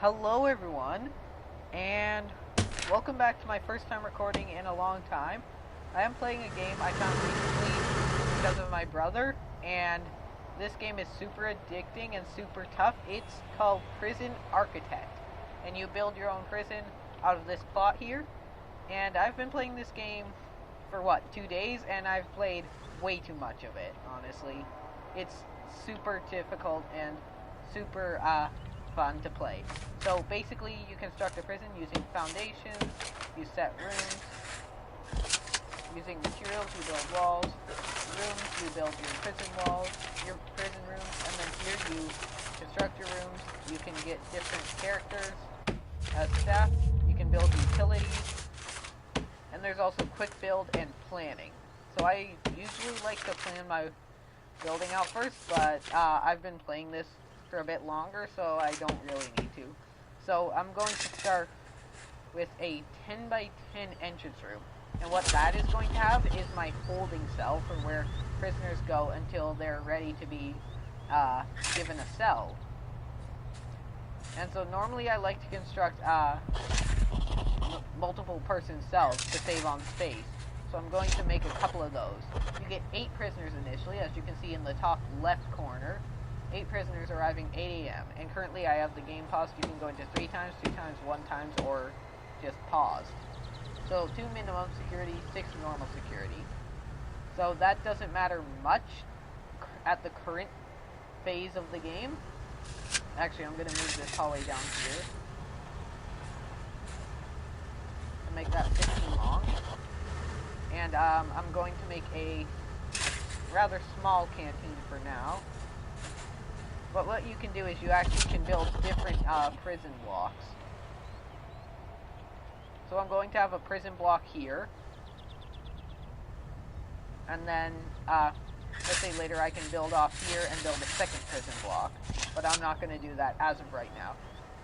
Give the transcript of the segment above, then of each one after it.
Hello everyone, and welcome back to my first time recording in a long time. I am playing a game I found recently because of my brother, and this game is super addicting and super tough. It's called Prison Architect, and you build your own prison out of this plot here. And I've been playing this game for 2 days, and I've played way too much of it, honestly. It's super difficult and super, fun to play. So basically you construct a prison using foundations, you set rooms, using materials you build walls, rooms you build your prison walls, your prison rooms, and then here you construct your rooms. You can get different characters as staff, you can build utilities, and there's also quick build and planning. So I usually like to plan my building out first, but I've been playing this for a bit longer, so I don't really need to. So I'm going to start with a 10 by 10 entrance room, and what that is going to have is my holding cell for where prisoners go until they're ready to be given a cell. And so normally I like to construct multiple person cells to save on space. So I'm going to make a couple of those. You get 8 prisoners initially, as you can see in the top left corner. 8 prisoners arriving 8 a.m. And currently I have the game paused. You can go into 3 times, 2 times, 1 times, or just paused. So 2 minimum security, 6 normal security. So that doesn't matter much at the current phase of the game. Actually, I'm going to move this hallway down here to make that 15 long. And I'm going to make a rather small canteen for now. But what you can do is you actually can build different prison blocks. So I'm going to have a prison block here. And then, let's say later I can build off here and build a second prison block. But I'm not going to do that as of right now.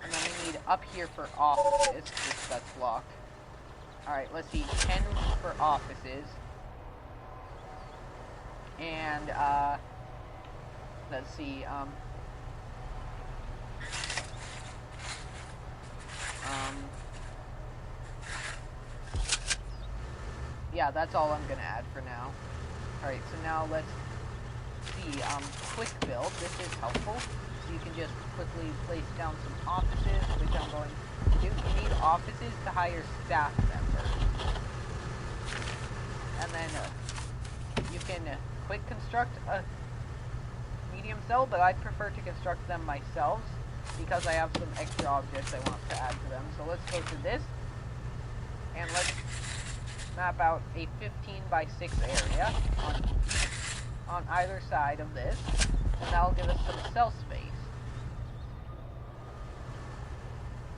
And then we need up here for offices, which that's blocked. Alright, let's see, 10 for offices. And, let's see, yeah, that's all I'm gonna add for now. Alright, so now let's see, quick build. This is helpful. So you can just quickly place down some offices, which I'm going to do. You need offices to hire staff members. And then, you can quick construct a medium cell, but I prefer to construct them myself because I have some extra objects I want to add to them. So let's go to this, and let's map out a 15 by 6 area on either side of this, and that'll give us some cell space.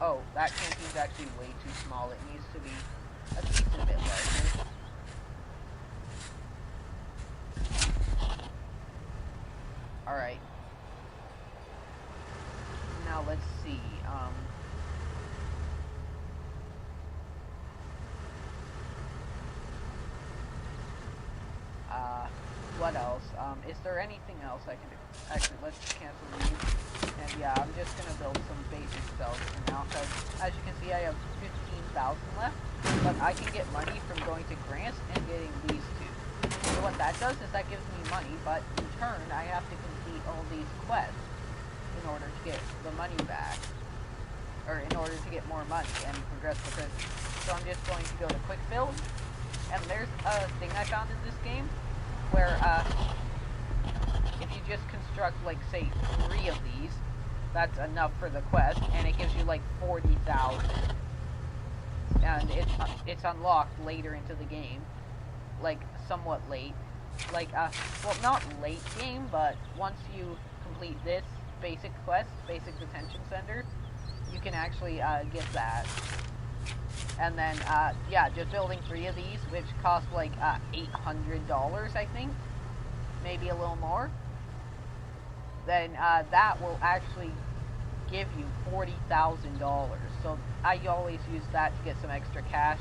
Oh, that canteen's actually way too small. It needs to be a decent bit larger. Alright. Now let's see, what else? Is there anything else I can do? Actually, let's cancel these. And yeah, I'm just gonna build some basic cells for now, because as you can see, I have 15,000 left, but I can get money from going to grants and getting these 2. So what that does is that gives me money, but in turn, I have to complete all these quests in order to get the money back, or in order to get more money and progress the prison. So I'm just going to go to quick build, and there's a thing I found in this game where if you just construct, like, say 3 of these, that's enough for the quest, and it gives you like 40,000, and it's unlocked later into the game, like somewhat late, like well, not late game, but once you complete this basic quest, basic detention center, you can actually get that. And then yeah, just building 3 of these, which cost like $800, I think, maybe a little more, then that will actually give you $40,000. So I always use that to get some extra cash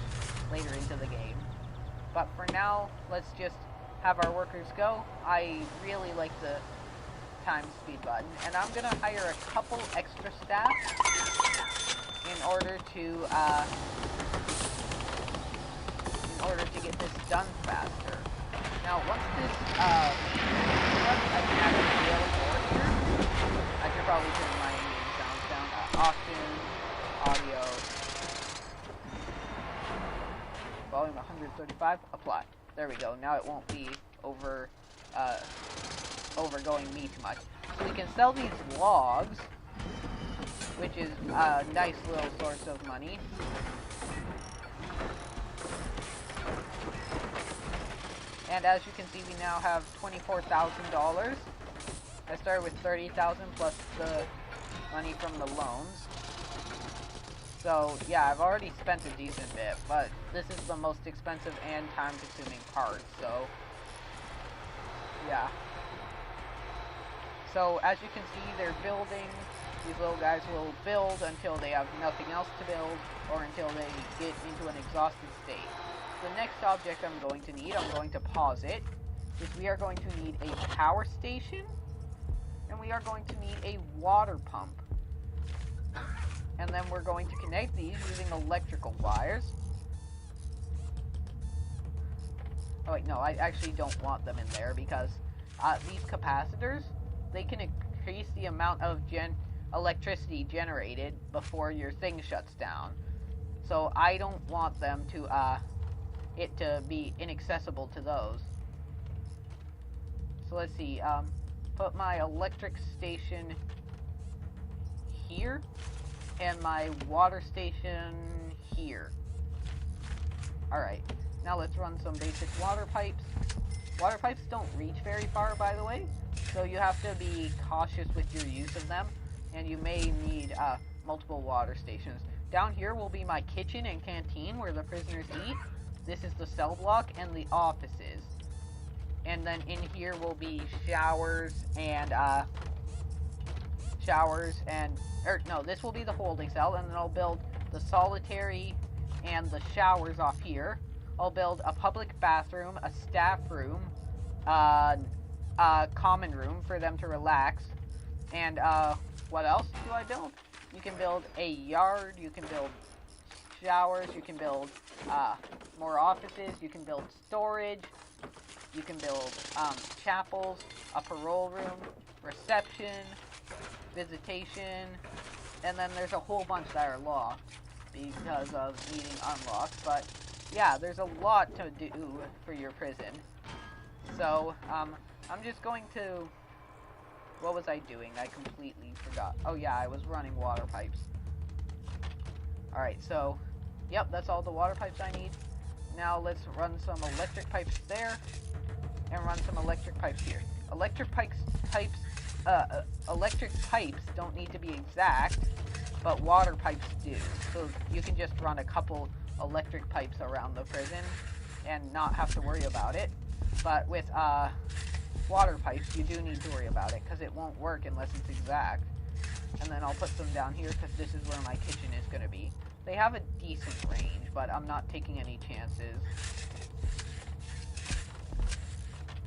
later into the game. But for now, let's just have our workers go. I really like the time speed button, and I'm gonna hire a couple extra staff in order to get this done faster. Now, once this I can actually build more here. I could probably turn my game sounds down. Option, audio, volume 135, apply. There we go. Now it won't be overgoing me too much. So we can sell these logs, which is a nice little source of money. And as you can see, we now have $24,000. I started with $30,000 plus the money from the loans. So yeah, I've already spent a decent bit, but this is the most expensive and time-consuming part, so yeah. So as you can see, they're building. These little guys will build until they have nothing else to build, or until they get into an exhausted state. The next object I'm going to need, I'm going to pause it, is we are going to need a power station, and we are going to need a water pump. And then we're going to connect these using electrical wires. Oh wait, no, I actually don't want them in there because these capacitors, they can increase the amount of electricity generated before your thing shuts down. So I don't want them to be inaccessible to those. So let's see, put my electric station here and my water station here. Alright, now let's run some basic water pipes. Water pipes don't reach very far, by the way, so you have to be cautious with your use of them, and you may need multiple water stations. Down here will be my kitchen and canteen where the prisoners eat. This is the cell block and the offices. And then in here will be showers and this will be the holding cell, and then I'll build the solitary and the showers off here. I'll build a public bathroom, a staff room, a common room for them to relax, and what else do I build? You can build a yard, you can build showers, you can build more offices, you can build storage, you can build chapels, a parole room, reception, visitation, and then there's a whole bunch that are locked because of needing unlocked. But yeah, there's a lot to do for your prison. So I'm just going to, what was I doing? I completely forgot. Oh yeah, I was running water pipes. Alright, so yep, that's all the water pipes I need. Now let's run some electric pipes there and run some electric pipes here. Electric pipes don't need to be exact, but water pipes do. So you can just run a couple electric pipes around the prison and not have to worry about it. But with water pipes, you do need to worry about it because it won't work unless it's exact. And then I'll put some down here because this is where my kitchen is going to be. They have a decent range, but I'm not taking any chances.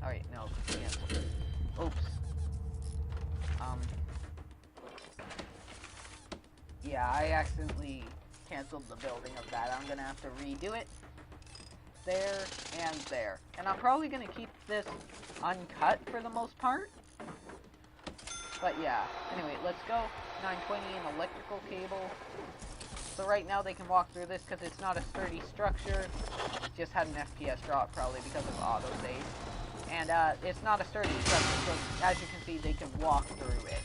Alright, no, cancel. Oops. Yeah, I accidentally canceled the building of that. I'm gonna have to redo it. There and there. And I'm probably gonna keep this uncut for the most part. But yeah, anyway, let's go. 920 and electrical cable. So right now they can walk through this because it's not a sturdy structure. It just had an FPS drop probably because of autosave. And it's not a sturdy structure, so as you can see, they can walk through it.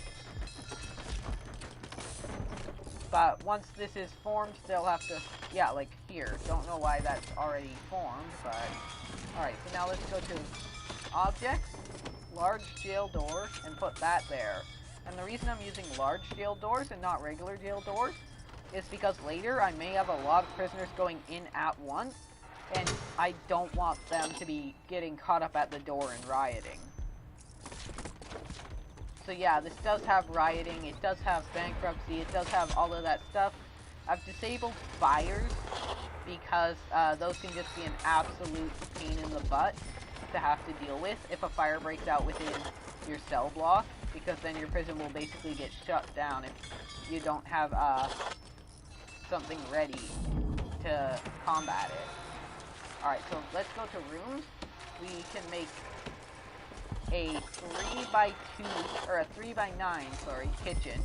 But once this is formed, they'll have to, yeah, like here. Don't know why that's already formed, but... Alright, so now let's go to Objects, Large Jail Door, and put that there. And the reason I'm using large jail doors and not regular jail doors is because later I may have a lot of prisoners going in at once, and I don't want them to be getting caught up at the door and rioting. So yeah, this does have rioting, it does have bankruptcy, it does have all of that stuff. I've disabled fires because those can just be an absolute pain in the butt to have to deal with if a fire breaks out within your cell block, because then your prison will basically get shut down if you don't have something ready to combat it. Alright, so let's go to rooms. We can make a 3x2, or a 3x9, sorry, kitchen,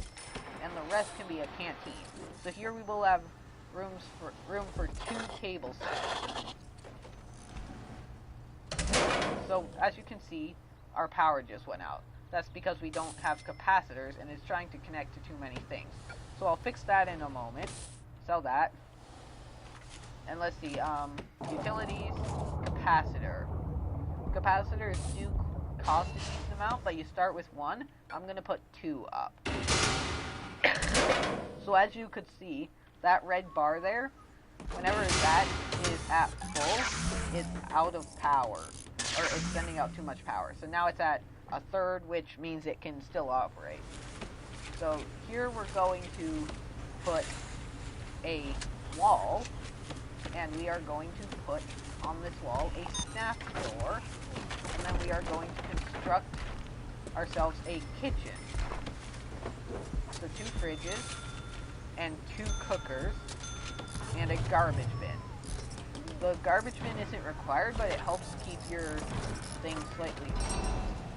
and the rest can be a canteen. So here we will have room for 2 table sets. So as you can see, our power just went out. That's because we don't have capacitors and it's trying to connect to too many things. So I'll fix that in a moment. Sell that. And let's see, utilities, capacitor. Capacitors do cost a decent amount, but you start with 1. I'm gonna put 2 up. So as you could see, that red bar there, whenever that is at full, it's out of power, or it's sending out too much power. So now it's at a third, which means it can still operate. So here we're going to put a wall, and we are going to put on this wall a snap door, and then we are going to construct ourselves a kitchen. So 2 fridges, and 2 cookers, and a garbage bin. The garbage bin isn't required, but it helps keep your things slightly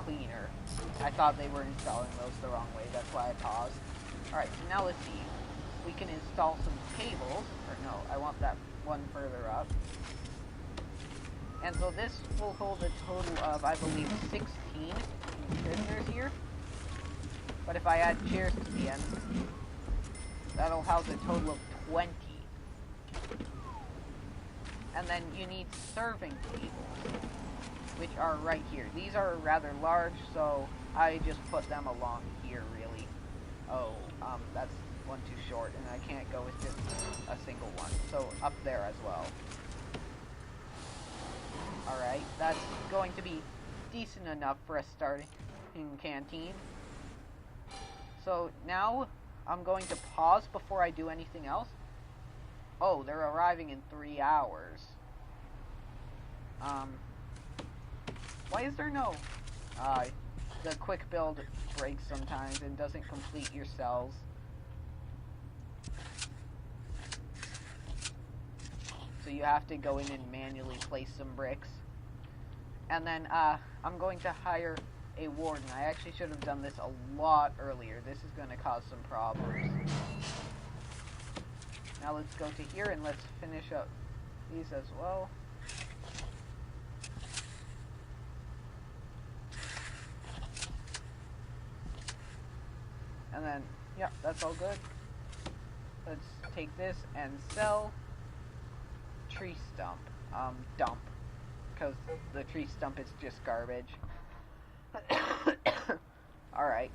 cleaner. I thought they were installing those the wrong way, that's why I paused. Alright, so now let's see. We can install some tables, or no, I want that one further up. And so this will hold a total of, I believe, 16 prisoners here. But if I add chairs to the end, that'll house a total of 20. And then you need serving tables, which are right here. These are rather large, so I just put them along here, really. Oh, that's one too short, and I can't go with just a single one. So up there as well. Alright, that's going to be decent enough for a starting canteen. So now I'm going to pause before I do anything else. Oh, they're arriving in 3 hours. Why is there no... the quick build breaks sometimes and doesn't complete your cells. So you have to go in and manually place some bricks. And then, I'm going to hire a warden. I actually should have done this a lot earlier. This is going to cause some problems. Now let's go to here and let's finish up these as well. And then, yeah, that's all good. Let's take this and sell tree stump. Dump. Because the tree stump is just garbage. Alright.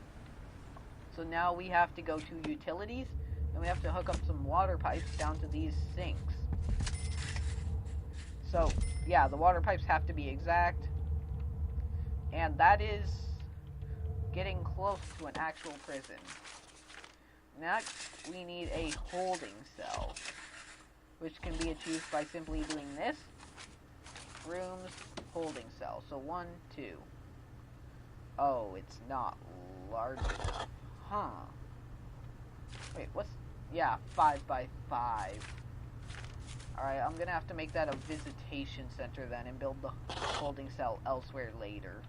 So now we have to go to utilities, and we have to hook up some water pipes down to these sinks. So, yeah, the water pipes have to be exact. And that is getting close to an actual prison. Next, we need a holding cell, which can be achieved by simply doing this. Rooms, holding cell. So 1, 2. Oh, it's not large enough. Huh. Wait, what's... Yeah, 5 by 5. Alright, I'm gonna have to make that a visitation center then and build the holding cell elsewhere later.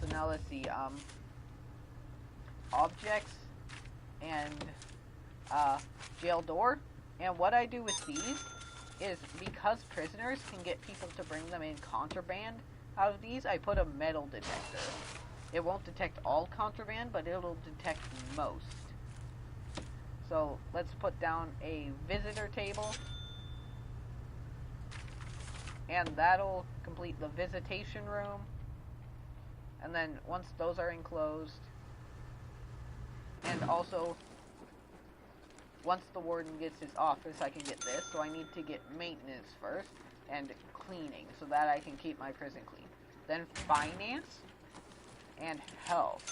So now let's see, objects and jail door. And what I do with these is, because prisoners can get people to bring them in contraband out of these, I put a metal detector. It won't detect all contraband, but it'll detect most. So let's put down a visitor table, and that'll complete the visitation room. And then once those are enclosed, and also once the warden gets his office, I can get this. So I need to get maintenance first and cleaning so that I can keep my prison clean. Then finance and health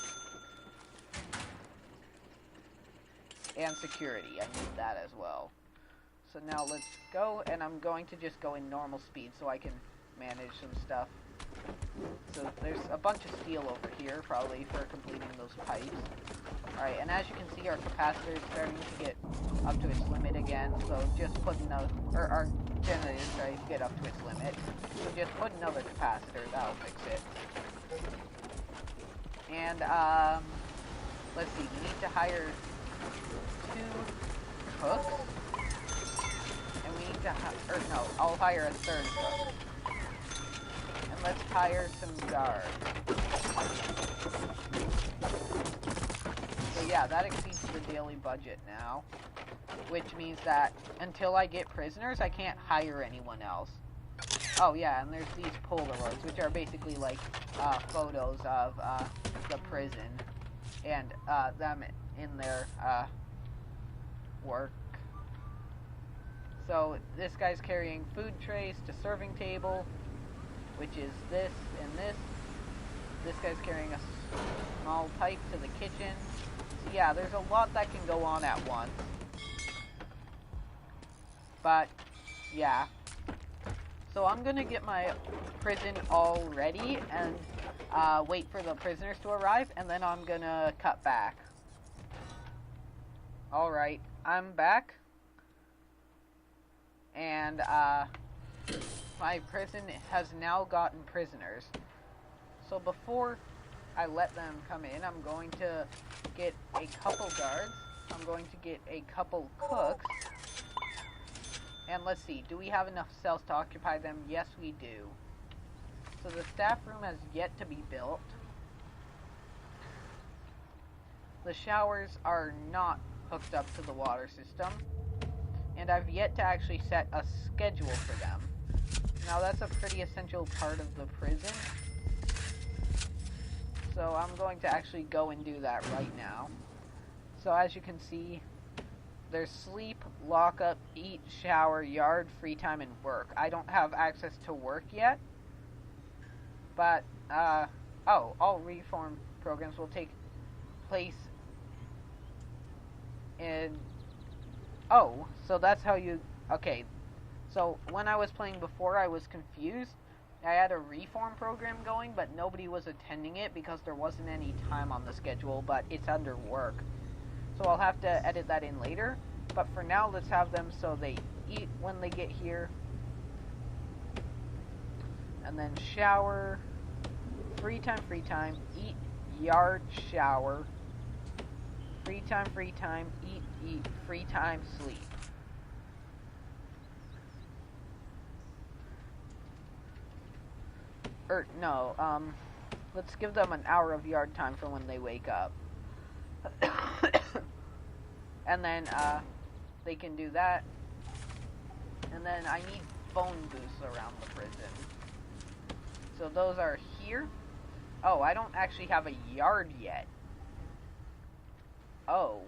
and security. I need that as well. So now let's go, and I'm going to just go in normal speed so I can manage some stuff. So there's a bunch of steel over here, probably for completing those pipes. Alright, and as you can see, our capacitor is starting to get up to its limit again, so just put another, or our generator is starting to get up to its limit, so just put another capacitor, that'll fix it. And, let's see, we need to hire 2 cooks, and we need to, or no, I'll hire a 3rd cook. And let's hire some guards. So yeah, that exceeds the daily budget now, which means that until I get prisoners, I can't hire anyone else. Oh yeah, and there's these Polaroids, which are basically like photos of the prison and them in their work. So this guy's carrying food trays to serving table, which is this and this. This guy's carrying a small pipe to the kitchen. So yeah, there's a lot that can go on at once. But, yeah. So I'm gonna get my prison all ready and wait for the prisoners to arrive, and then I'm gonna cut back. Alright, I'm back. And, my prison has now gotten prisoners. So before I let them come in, I'm going to get a couple guards. I'm going to get a couple cooks. And let's see, do we have enough cells to occupy them? Yes, we do. So the staff room has yet to be built. The showers are not hooked up to the water system. And I've yet to actually set a schedule for them. Now that's a pretty essential part of the prison. So I'm going to actually go and do that right now. So as you can see, there's sleep, lockup, eat, shower, yard, free time, and work. I don't have access to work yet. But, all reform programs will take place in... Oh, so that's how you... Okay, so when I was playing before, I was confused. I had a reform program going, but nobody was attending it because there wasn't any time on the schedule, but it's under work. So I'll have to edit that in later. But for now, let's have them so they eat when they get here. And then shower, free time, eat, yard, shower, free time, eat, free time, sleep. Let's give them an hour of yard time for when they wake up. And then, they can do that. And then I need phone booths around the prison. So those are here. Oh, I don't actually have a yard yet. Oh.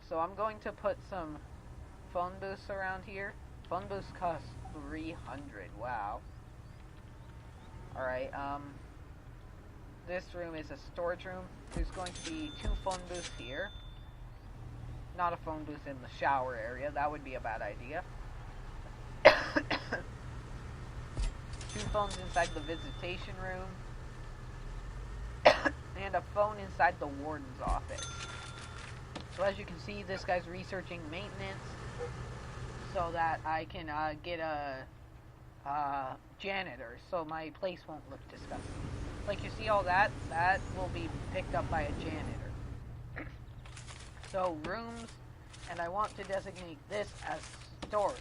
So I'm going to put some phone booths around here. Phone booths cost 300. Wow. Alright, this room is a storage room. There's going to be 2 phone booths here. Not a phone booth in the shower area. That would be a bad idea. 2 phones inside the visitation room. And a phone inside the warden's office. So as you can see, this guy's researching maintenance so that I can get a janitor so my place won't look disgusting. Like you see all that? That will be picked up by a janitor. So rooms, and I want to designate this as storage,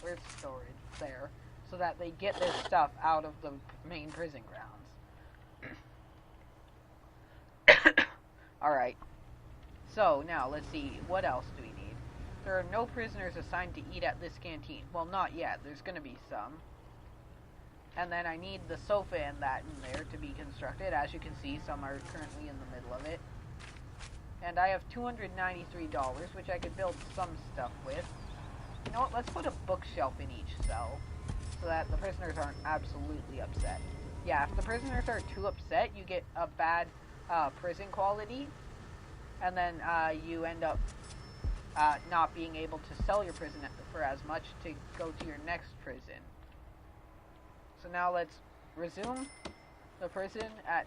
where's storage? There. So that they get their stuff out of the main prison grounds. Alright. So, now, let's see. What else do we need? There are no prisoners assigned to eat at this canteen. Well, not yet. There's going to be some. And then I need the sofa and that in there to be constructed. As you can see, some are currently in the middle of it. And I have $293, which I could build some stuff with. You know what? Let's put a bookshelf in each cell so that the prisoners aren't absolutely upset. Yeah, if the prisoners are too upset, you get a bad prison quality. And then you end up not being able to sell your prison for as much to go to your next prison. So now let's resume the prison at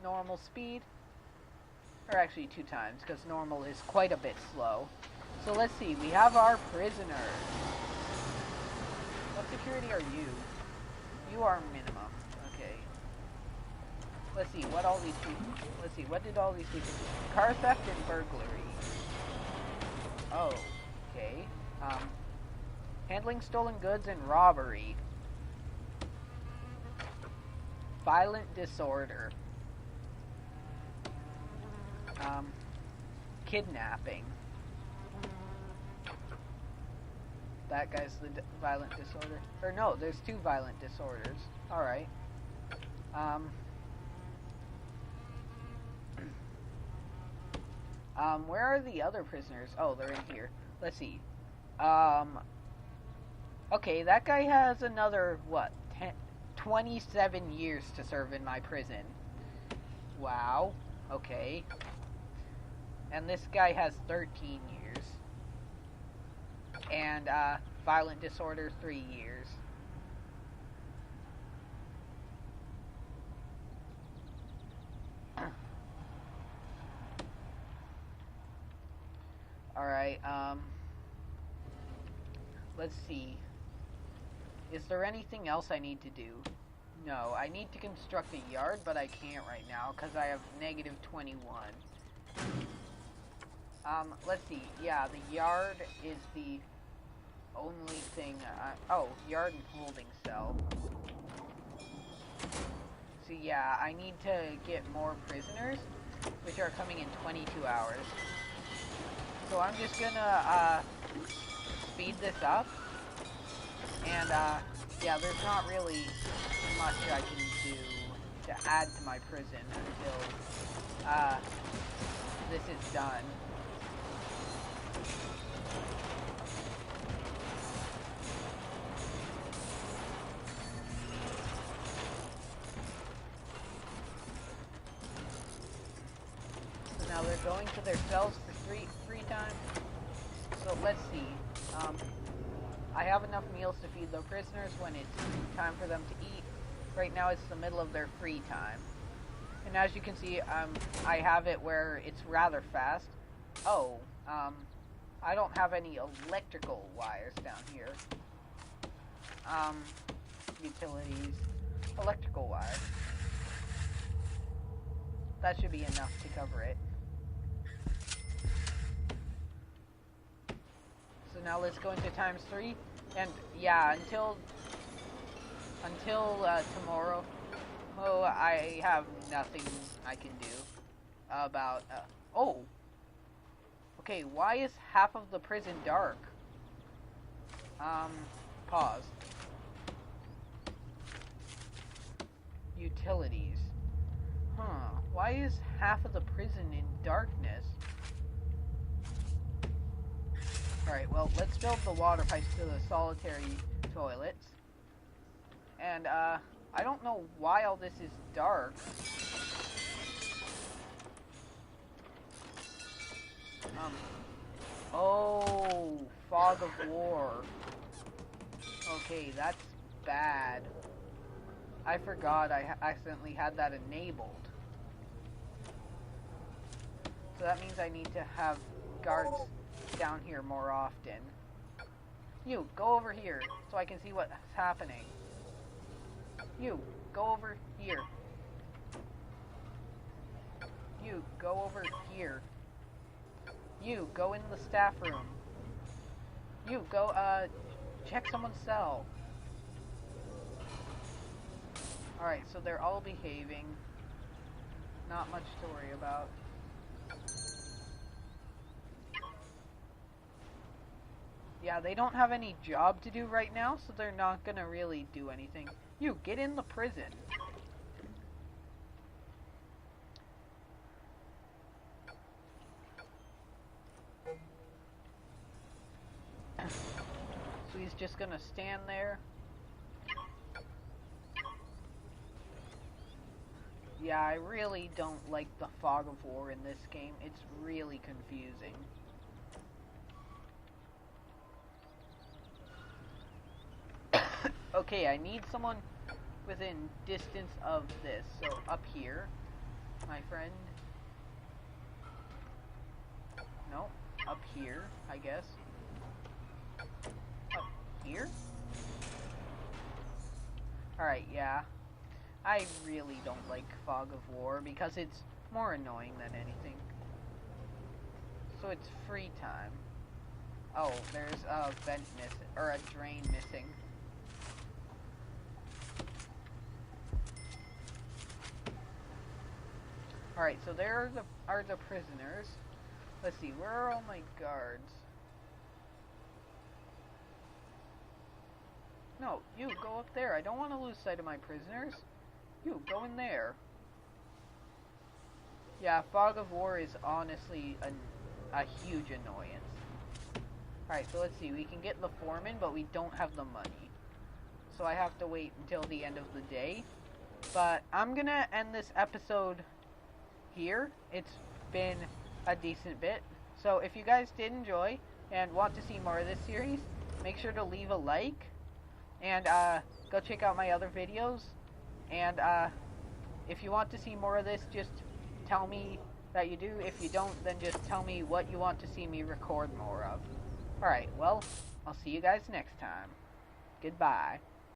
normal speed. Or actually 2 times, because normal is quite a bit slow. So let's see, we have our prisoner. What security are you? You are minimum. Okay. Let's see, what all these people... Let's see, what did all these people do? Car theft and burglary. Oh, okay. Handling stolen goods and robbery. Violent disorder. Kidnapping. That guy's the violent disorder. Or no, there's 2 violent disorders. Alright. Where are the other prisoners? Oh, they're in here. Let's see. Okay, that guy has another, what, 27 years to serve in my prison. Wow. Okay. And this guy has 13 years. And, violent disorder, 3 years. Alright, let's see. Is there anything else I need to do? No, I need to construct a yard, but I can't right now, because I have negative 21. Let's see. Yeah, the yard is the only thing... oh, yard and holding cell. So yeah, I need to get more prisoners, which are coming in 22 hours. So I'm just gonna, speed this up. And, yeah, there's not really much I can do to add to my prison until, this is done. So now they're going to their cells for free time. So let's see. I have enough meals to feed the prisoners when it's time for them to eat. Right now it's the middle of their free time. And as you can see, I have it where it's rather fast. Oh, I don't have any electrical wires down here. Utilities, electrical wires. That should be enough to cover it. So now let's go into times 3, and yeah, until tomorrow, I have nothing I can do about, oh, okay, why is half of the prison dark? Pause. Utilities. Huh, why is half of the prison in darkness? Alright, well, let's build the water pipes to the solitary toilets. And, I don't know why all this is dark. Oh, fog of war. Okay, that's bad. I forgot I accidentally had that enabled. So that means I need to have guards down here more often. You, go over here so I can see what's happening. You, go over here. You, go over here. You, go in the staff room. You, go, check someone's cell. Alright, so they're all behaving. Not much to worry about. Yeah, they don't have any job to do right now, so they're not gonna really do anything. You, get in the prison. So he's just gonna stand there. Yeah, I really don't like the fog of war in this game. It's really confusing. Okay, I need someone within distance of this. So up here, my friend. No, up here, I guess. Up here? Alright, yeah. I really don't like Fog of War because it's more annoying than anything. So it's free time. Oh, there's a vent missing, or a drain missing. Alright, so there are the prisoners. Let's see, where are all my guards? No, you, go up there. I don't want to lose sight of my prisoners. You, go in there. Yeah, Fog of War is honestly a huge annoyance. Alright, so let's see. We can get the foreman, but we don't have the money. So I have to wait until the end of the day. But I'm gonna end this episode here. It's been a decent bit. So if you guys did enjoy and want to see more of this series, make sure to leave a like. And go check out my other videos. And if you want to see more of this, just tell me that you do. If you don't, then just tell me what you want to see me record more of. Alright, well, I'll see you guys next time. Goodbye.